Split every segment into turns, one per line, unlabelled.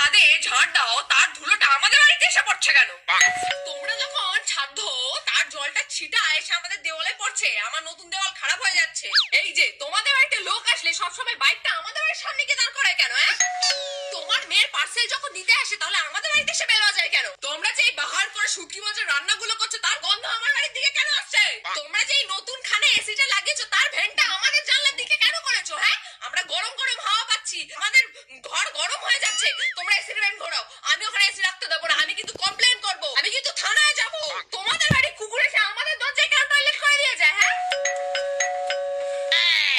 ছাদে ঝাড় দাও, তার ধুলোটা আমাদের বাড়িতে এসে পড়ছে কেন? তোমরা যখন ছাদ ধো তার জলটা ছিটা এসে আমাদের দেওয়ালে পড়ছে, আমার নতুন দেওয়াল খারাপ হয়ে যাচ্ছে। এই যে তোমাদের বাড়িতে লোক আসলে সবসময় বাইকটা আমাদের বাড়ির সামনে গিয়ে দাঁড় করায় কেন? তোমার মেয়ের পার্সেল যখন দিতে আসে তাহলে আমাদের বাড়িতে এসে বেল বাজায় কেন? তোমরা যে বাহার করে শুটকি মাছের রান্নাগুলো করছো তার গন্ধ আমার বাড়ির দিকে কেন আসছে? তোমরা যে নতুন খানে এসিটা লাগিয়েছো তার ভেন্টটা আমাদের জানলার দিকে কেন করেছো? আমরা গরম গরম হাওয়া পাচ্ছি, আমাদের ঘর গরম হয়ে যাচ্ছে, তোমরা এসির ভেন্ট ঘোরাও। আমি ওখানে এসি রাখতে দেবো না, আমি কিন্তু কমপ্লেন করবো, আমি কিন্তু থানায় যাবো। তোমাদের বাড়ি কুকুর এসে আমাদের দরজায় কেন টয়লেট করে দিয়ে যায়?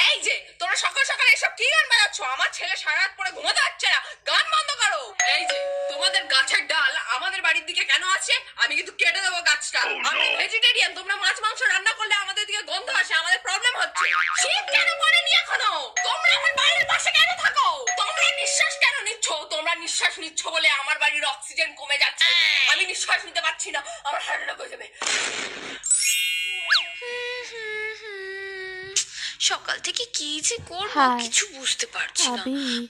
এই যে তোমরা সকাল সকাল এসব কি গান বাজাচ্ছ? আমার ছেলে সারা রাত পরে ঘুমাতে পারছে না, গান বন্ধ করো। এই যে তোমাদের গাছের ডাল আমাদের বাড়ির দিকে কেন আছে? আমি কিন্তু কেটে দেবো গাছটা। আমি ভেজিটেরিয়ান, তোমরা মাছ মাংস রান্না করলে আমাদের দিকে গন্ধ আসে, আমাদের প্রবলেম হচ্ছে। শীত কেন পড়েনি এখনো? তোমরা আমার বাড়ির পাশে কেন থাকো? তোমরা নিঃশ্বাস কেন নিচ্ছ? তোমরা নিঃশ্বাস নিচ্ছ বলে আমার বাড়ির অক্সিজেন কমে যাচ্ছে, আমি নিঃশ্বাস নিতে পারছি না, আমার হার্ট অ্যাটাক হয়ে যাবে।
সকাল থেকে কি যে করবো কিছু বুঝতে পারছি না,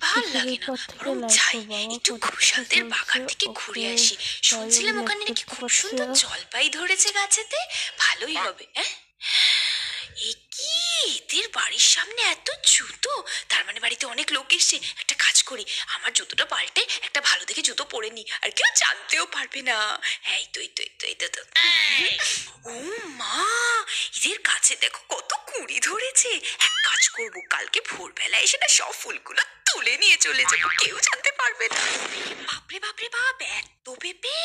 ভাল লাগে না। বরং যাই একটু ঘোষালদের বাগান থেকে ঘুরে আসি। শুনছিলাম ওখানে নাকি খুব সুন্দর জলপাই ধরেছে গাছেতে, ভালোই হবে। কি এদের বাড়ির সামনে এত জুতো, তার মানে বাড়িতে অনেক লোক এসছে। একটা কাজ করি, আমার জুতোটা পাল্টে একটা ভালো দেখে জুতো পরে নি, আর কেউ জানতেও পারবে না। এই তো এই তো এই তো এই তো। ও মা, এদের কাছে দেখো কত কুড়ি ধরেছে। এক কাজ করব, কালকে ভোরবেলা এসে না সব ফুলগুলো তুলে নিয়ে চলে যাবো, কেউ জানতে পারবে না। বাপরে বাপরে বাপ, এত পেঁপে!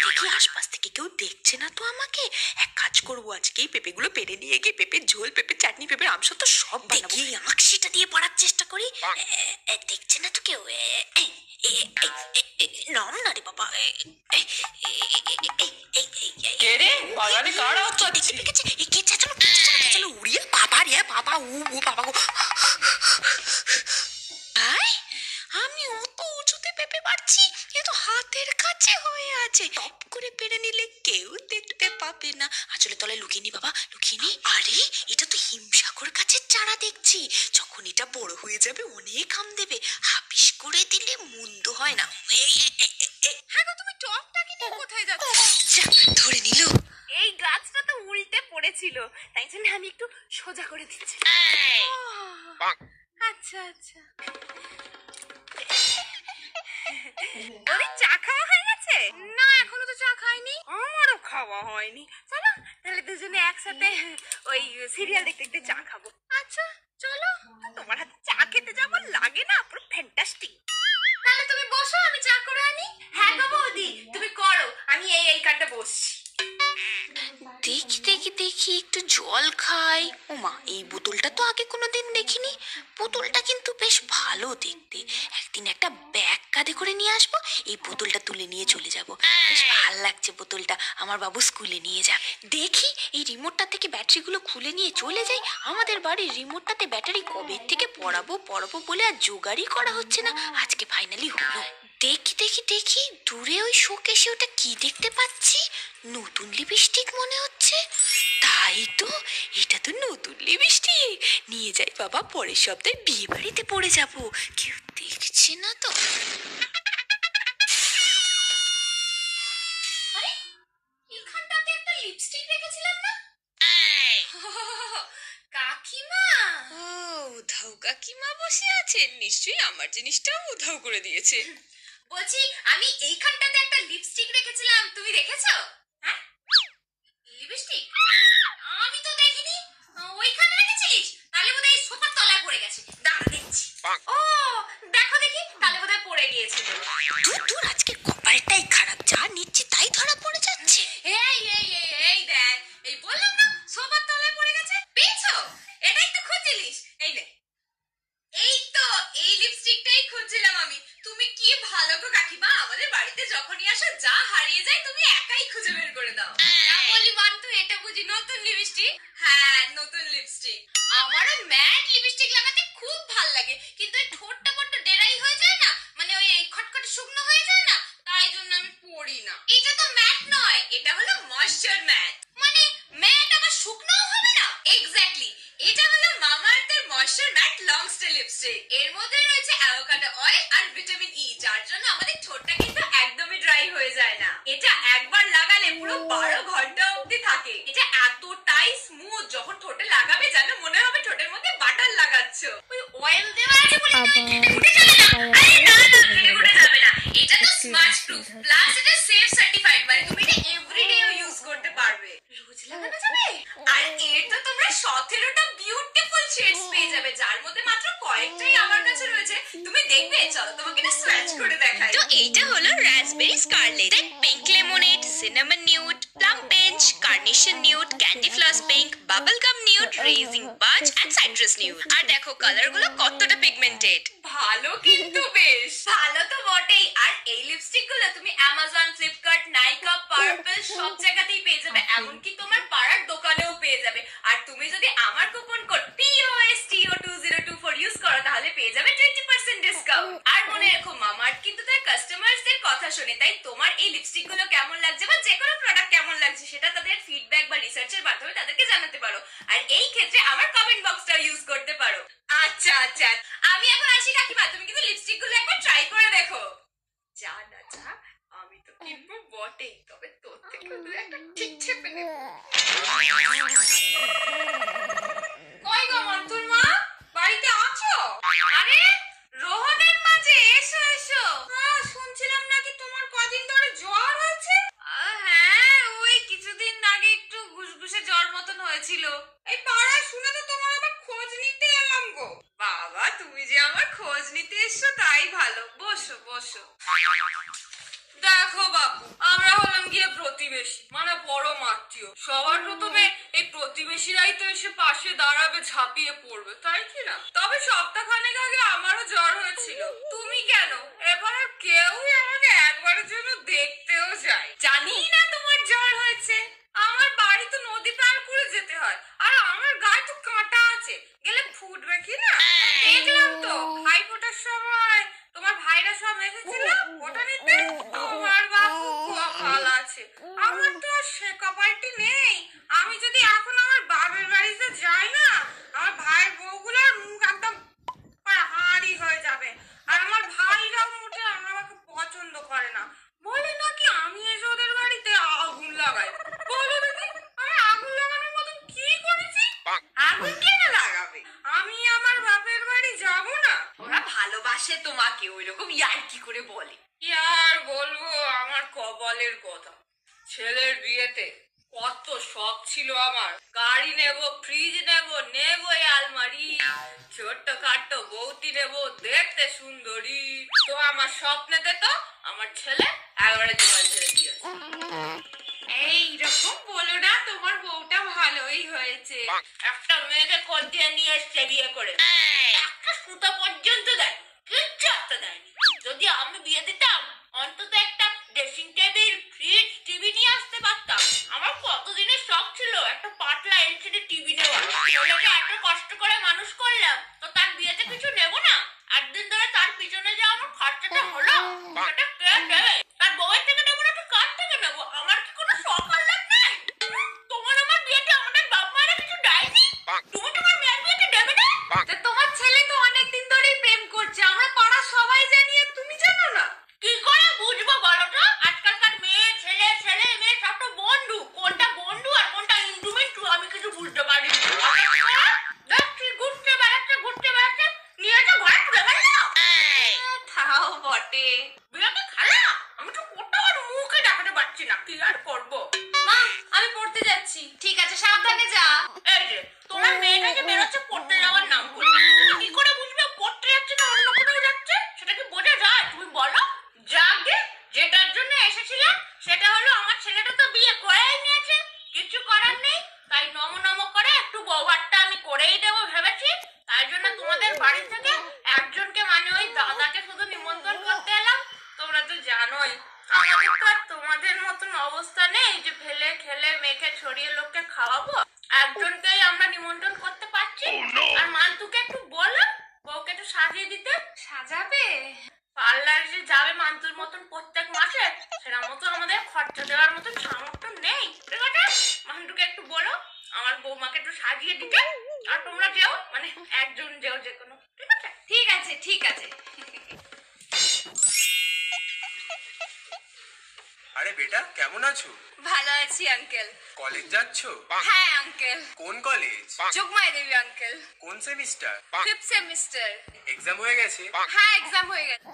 দেখি আশপাশ থেকে কেউ দেখছে না তো আমাকে। এক কাজ করবো, আজকেই পেঁপেগুলো পেরে নিয়ে গিয়ে পেঁপের ঝোল, পেঁপে চাটনি, পেঁপের আমসত্ব সব বানাবো। আঁকশিটা দিয়ে পাড়ার চেষ্টা করি, দেখছে না তো কেউ। নাম না রে বাবা। উড়িয়ে বাবা রে বাবা, ও বাবা গো। আমি অত উঁচুতে পেঁপে পারছি, এ তো হাতের কাছে হয়ে আছে। টপ করে পেরে নিলে কেউ দেখতে পাবে না। আসলে তলায় লুকিয়ে নি বাবা, লুকিয়ে নি। আরে এটা তো হিমসাগর গাছের চারা দেখছি, যখন এটা বড় হয়ে যাবে অনেক আম দেবে। হাপিস করে দিলে মন্দ হয় না।
হ্যাঁ গো, তুমি টপটাকে নিয়ে কোথায় যাচ্ছ?
ধরে নিল।
এই গাছটা তো উল্টে পড়েছিল, তাই জন্য আমি একটু সোজা করে দিচ্ছি। আচ্ছা আচ্ছা। ওরে চা খাওয়া হয়ে গেছে? না, এখনো তো চা খাইনি। আমারও খাওয়া হয়নি। চলো তাহলে দুজনে একসাথে ওই সিরিয়াল দেখতে দেখতে চা খাবো। আচ্ছা চলো। তোমার হাতে চা খেতে যেমন লাগে না, পুরো ফ্যান্টাস্টিক। তাহলে তুমি বসো, আমি চা করে আনি। হ্যাঁ গো বৌদি, তুমি করো, আমি এই কাটে বসছি।
দেখি দেখি দেখি একটু জল খাই। ওমা, এই বোতলটা তো আগে কোনোদিন দেখিনি। বোতলটা কিন্তু বেশ ভালো দেখতে। একদিন একটা ব্যাগ কাঁধে করে নিয়ে আসবো, এই বোতলটা তুলে নিয়ে চলে যাব। বেশ ভাল লাগছে বোতলটা, আমার বাবু স্কুলে নিয়ে যাবে। দেখি এই রিমোটটা থেকে ব্যাটারিগুলো খুলে নিয়ে চলে যাই। আমাদের বাড়ির রিমোটটাতে ব্যাটারি কবে থেকে পড়াবো বলে আর জোগাড়ই করা হচ্ছে না, আজকে ফাইনালি হলো। দেখি দেখি দেখি দূরে ওই শোকেসে ওটা কি দেখতে পাচ্ছি, নতুন লিপস্টিক মনে হচ্ছে। তাই তো, এটা তো নতুন লিপস্টিক। নিয়ে যাই বাবা, পরের সপ্তাহে বিয়ে বাড়িতে পরে যাব, কেউ দেখছে না তো।
আরে এখানটাতে একটা লিপস্টিক রেখেছিলাম না? কাকিমা।
ও, উধাও কাকিমা বসে আছেন, নিশ্চয়ই আমার জিনিসটাও উধাও করে দিয়েছে।
বলছি আমি এইখানটাতে একটা লিপস্টিক রেখেছিলাম, তুমি দেখেছো? হ্যাঁ, লিপস্টিক আমি তো দেখিনি। ওইখানে রেখেছিস? তাহলে বোধহয় সোফার তলায় পড়ে গেছে, দাঁড়া দেখছি। ও দেখো দেখি, তাহলে বোধহয় পড়ে গিয়েছে।
দূর, আজকে কপালটাই খারাপ, যা নিচ্ছি তাই ধরা পড়ে যাচ্ছে।
এই এই এই এই দেখ, এই বললাম না সোফার তলায় পড়ে গেছে। পেয়েছো? এটাই তো খুঁজছিলিস, এই নে। এই তো এই লিপস্টিকটাই খুঁজছিলাম আমি। তুমি কি ভালো গো কাকিমা, আমাদের বাড়িতে যখনই আসো যা হারিয়ে যায় তুমি একাই খুঁজে বের করে দাও। বলি বান্তু, এটা বুঝি নতুন লিপস্টিক? হ্যাঁ নতুন লিপস্টিক। আমারও ম্যাট লিপস্টিক লাগাতে খুব ভাল লাগে, কিন্তু ওই ঠোঁটটা বড্ড ডেরাই হয়ে যায় না, মানে ওই খটখটে শুকনো হয়ে যায় না, তাই জন্য আমি পরি না। এটা তো ম্যাট নয়, এটা হলো ময়েশ্চার ম্যাট। মানে ম্যাট আবার শুকনোও হবে না? এক্স্যাক্টলি, এটা হলো মামাআর্থের moisture matte long stay lipstick. এর মধ্যে রয়েছে অ্যাভোকাডো অয়েল আর ভিটামিন ই, যার জন্য এটা তো স্মার্ট প্রুফ প্লাস এটা সেফ সার্টিফাইড মানে তুমি এটা এভরিডে ইউজ করতে পারবে রোজ লাগানো যাবে আর এর তো তোমরা 17টা বিউটিফুল শেডস পেয়ে যাবে যার মধ্যে মাত্র কয়েকটাই আমার কাছে রয়েছে তুমি দেখবে চলো তোমাকে এটা সোয়াচ করে দেখাই
তো এইটা হলো raspberry scarlet, pink lemonade, cinnamon nude, plum bench, carnation nude, candy floss pink, bubble gum nude, raisin buzz and citrus nude. আর দেখো কালারগুলো কতটা পিগমেন্টেড।
ভালো কিন্তু বেশ ভালো তো বটেই আর এই লিপস্টিক গুলো তুমি অ্যামাজন ফ্লিপকার্ট নাইকা পার্পল সব জায়গাতেই পেয়ে যাবে এমনকি তোমার পাড়ার দোকানেও পেয়ে যাবে আর তুমি যদি আমার কুপন কোড POSTO2024 ইউজ করো তাহলে পেয়ে যাবে 20% ডিসকাউন্ট আর মনে রেখো মামাআর্থ কিন্তু তার কাস্টমারদের কথা শোনে তাই তোমার এই লিপস্টিক গুলো কেমন লাগছে বা যে কোনো প্রোডাক্ট কেমন লাগছে সেটা তাদের ফিডব্যাক বা রিসার্চের মাধ্যমে তাদেরকে জানাতে পারো আর এই ক্ষেত্রে আমার কমেন্ট বক্সটা ইউজ করতে পারো আচ্ছা আচ্ছা আমি এখন আসি কাকিমা তুমি কিন্তু লিপস্টিক গুলো একবার ট্রাই করে দেখো যা না যা আমি তো কিনবো বটেই তবে তোর থেকে তো একটা ঠিক চেপে নেব কই গো মন্তুর মা বাড়িতে আছো আরে রোহনের মা যে এসো এসো শুনছিলাম নাকি তোমার কদিন ধরে জ্বর হয়েছে হ্যাঁ ওই কিছুদিন আগে একটু ঘুষঘুষে জ্বর মতন হয়েছিল এই পাড়ায় শুনে তো তোমার আবার খোঁজ নিতে এলাম গো বাবা তুমি যে আমার খোঁজ নিতে এসছো তাই ভালো বসো বসো দেখো বাবু আমরা হলাম গিয়ে প্রতিবেশী মানে পরম আত্মীয় সবার প্রথমে এই প্রতিবেশীরাই তো এসে পাশে দাঁড়াবে ঝাঁপিয়ে পড়বে তাই কি না তবে সপ্তাহখানেক আগে আমারও জ্বর হয়েছিল তুমি কেন এবার আর কেউই আমাকে একবারের জন্য দেখতেও যায় জানি না তোমার জ্বর হয়েছে আমার বাড়ি তো নদী পার করে যেতে হয় আর আমার গায়ে তো কাঁটা আছে গেলে ফুটবে কি না দেখলাম তো ভাই ফোটার সময় তোমার ভাইরা সব এসেছিল ওটা নিতে তোমার বাবু কপাল আছে আমার তো আর সে কপালটি নেই আমি যদি এখন আমার বাবার বাড়িতে যাই না আমার ভাইয়ের বউগুলোর মুখ একদম হাঁড়ি হয়ে যাবে আর আমার ভাইরাও মোটে আমাকে পছন্দ করে না বলে নাকি আমি এসে ওদের বাড়িতে আগুন লাগাই বলো দেখি আমি আগুন লাগানোর মতন কি করেছি আগুন কেন লাগাবে আমি আমার বাপের বাড়ি যাব না ওরা ভালোবাসে তোমাকে ওইরকম ইয়ার্কি করে বলে আর বলবো আমার কপালের কথা ছেলের বিয়েতে কত শখ ছিল আমার গাড়ি নেব ফ্রিজ নেব আলমারি ছোট্ট খাট্ট বৌতি নেব দেখতে সুন্দরী তো আমার স্বপ্নেতে তো আমার ছেলে একবারে জল ছেড়ে দিয়েছে এইরকম বলো না তোমার বউটা ভালোই হয়েছে একটা মেয়েকে কোল দিয়ে নিয়ে এসছে বিয়ে করে একটা সুতা পর্যন্ত দেয় কিচ্ছু একটা দেয়নি যদি আমি বিয়ে দিতাম অন্তত একটা ড্রেসিং টেবিল ফ্রিজ টিভি নিয়ে আসতে পারতাম আমার কতদিনের শখ ছিল একটা পাতলা এলসিডি টিভি নেওয়া ছেলেকে এত কষ্ট করে মানুষ করলাম তো তার বিয়েতে কিছু নেব না একদিন ধরে তার পিছনে যে আমার খরচাটা হলো সেটা কে দেবে তার বউয়ের থেকে নেবো না কার থেকে নেবো আমার কি কোনো শখ আহ্লাদ নাই তোমার আমার বিয়েতে আমাদের বাপ মায়েরা কিছু দেয়নি তুমি তোমার মেয়ের বিয়েতে দেবে না তোমার ছেলে তো অনেকদিন ধরেই প্রেম করছে আমরা পাড়া সবাই জানি আর তুমি জানো না কি করে বুঝবো বলো তো আজকালকার মেয়ে ছেলে মেয়ে সব তো বন্ধু কোনটা বন্ধু আর কোনটা ইন্ট্রুমেন্ট আমি কিছু বুঝতে পারি দেখছি ঘুরতে বেড়াচ্ছে নিয়ে তো ঘরে তুলে ফেললো তাও বটে বিয়েতে খেলা আমি তো কোথাও আর মুখে দেখাতে পারছি না কি আর করবো মা আমি পড়তে যাচ্ছি ঠিক আছে সাবধানে যা এই যে তোমার মেয়েটা যে বেরোচ্ছে পড়তে যাওয়ার নাম করে কি করে বুঝবে পড়তে যাচ্ছে না অন্য কোথাও যাচ্ছে সেটা কি বোঝা যায় তুমি বলো যাকে যেটার জন্য এসেছিলাম সেটা হলো আমার ছেলেটা তো বিয়ে করেই নিয়েছে কিছু করার নেই তাই নম করে একটু বৌভাতটা আমি করেই দেবো ভেবেছি তাই জন্য তোমাদের বাড়ি থেকে একজনকে মানে ওই দাদাকে শুধু নিমন্ত্রণ করতে এলাম তোমরা তো জানোই আমাদের তো আর তোমাদের মতন অবস্থা নেই যে ফেলে খেলে মেখে ছড়িয়ে লোককে খাওয়াবো একজনকেই আমরা নিমন্ত্রণ করতে পারছি আর মান্তুকে একটু বলো বউকে একটু সাজিয়ে দিতে সাজাবে পার্লার যে যাবে মান্তুর মতন প্রত্যেক মাসে সেটা মতো আমাদের খরচা দেওয়ার মতন সামর্থ্য নেই ঠিক আছে মান্তুকে একটু বলো আমার বৌমাকে একটু সাজিয়ে দিতে আর তোমরা যেও মানে একজন যেও যে কোনো ঠিক আছে ঠিক আছে
अरे बेटा কেমন আছো?
ভালো আছি আঙ্কেল।
কলেজ যাচ্ছো?
হ্যাঁ আঙ্কেল।
কোন কলেজ?
যোগমায়া দেবী আঙ্কেল।
কোন সেমিস্টার?
5th semester.
এক্সাম হয়ে গেছে?
হ্যাঁ এক্সাম হয়ে গেছে।